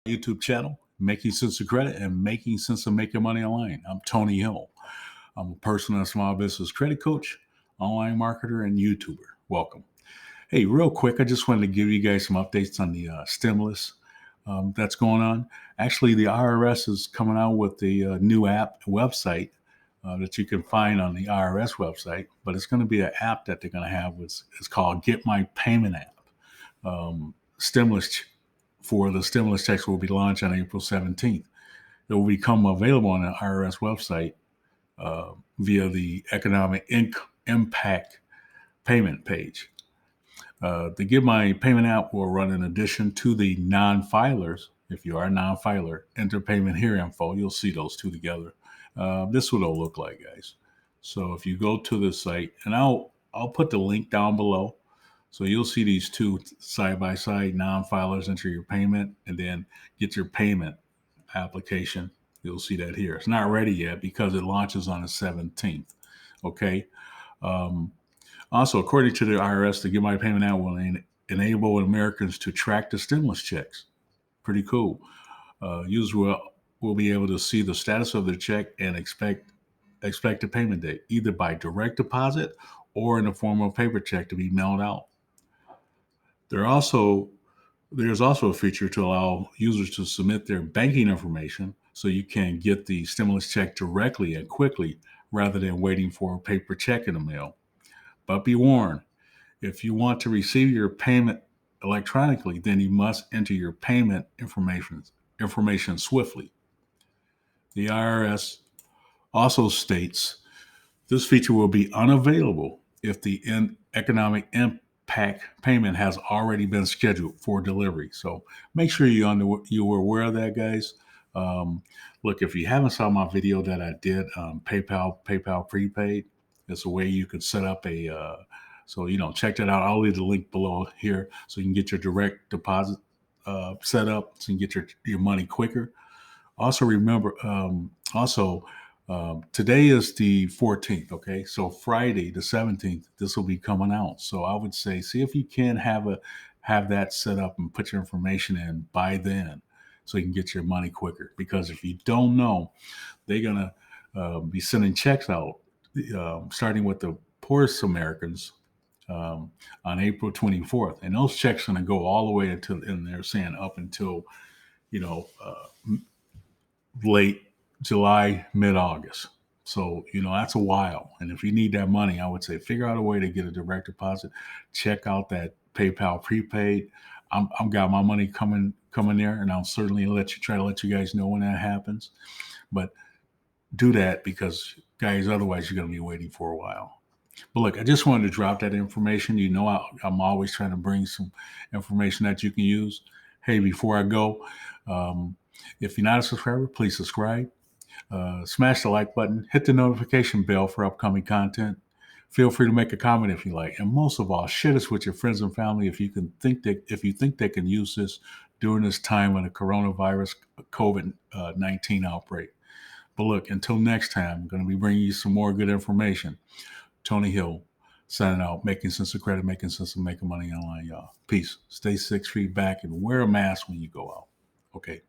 YouTube channel, Making Sense of Credit and Making Sense of Making Money Online. I'm Tony Hill. I'm a personal and small business credit coach, online marketer, and YouTuber. Welcome. Hey, real quick, I just wanted to give you guys some updates on the stimulus that's going on. Actually, the IRS is coming out with the new app website that you can find on the IRS website, but it's going to be an app that they're going to have. It's called Get My Payment App. Stimulus for the stimulus checks will be launched on April 17th. It will become available on the IRS website via the Economic Impact payment page. The Get My Payment app will run in addition to the non-filers. If you are a non-filer, enter payment here info. You'll see those two together. This is what it'll look like, guys. So if you go to the site, and I'll put the link down below. So you'll see these two side by side, non-filers enter your payment and then get your payment application. You'll see that here. It's not ready yet because it launches on the 17th. Okay. Also, according to the IRS, the Get My Payment app will enable Americans to track the stimulus checks. Pretty cool. Users will be able to see the status of their check and expect the payment date, either by direct deposit or in the form of a paper check to be mailed out. There's also a feature to allow users to submit their banking information so you can get the stimulus check directly and quickly rather than waiting for a paper check in the mail. But be warned, if you want to receive your payment electronically, then you must enter your payment information swiftly. The IRS also states this feature will be unavailable if the economic impact payment has already been scheduled for delivery. So make sure you were aware of that, guys. Look, if you haven't saw my video that I did on PayPal prepaid, it's a way you can set up check that out. I'll leave the link below here so you can get your direct deposit set up so you can get your money quicker. Also remember, today is the 14th, okay? So Friday, the 17th, this will be coming out. So I would say, see if you can have that set up and put your information in by then so you can get your money quicker. Because if you don't know, they're going to be sending checks out starting with the poorest Americans on April 24th. And those checks are going to go all the way until, and they're saying up until, late July, mid-August. So, that's a while. And if you need that money, I would say figure out a way to get a direct deposit. Check out that PayPal prepaid. I'm got my money coming there, and I'll certainly try to let you guys know when that happens. But do that because, guys, otherwise you're going to be waiting for a while. But look, I just wanted to drop that information. I'm always trying to bring some information that you can use. Hey, before I go, if you're not a subscriber, please subscribe. Smash the like button. Hit the notification bell for upcoming content. Feel free to make a comment if you like. And most of all, share this with your friends and family if you think they can use this during this time of the coronavirus COVID-19 outbreak. But look, until next time, I'm going to be bringing you some more good information. Tony Hill, signing out, making sense of credit, making sense of making money online, y'all. Peace. Stay 6 feet back and wear a mask when you go out. Okay.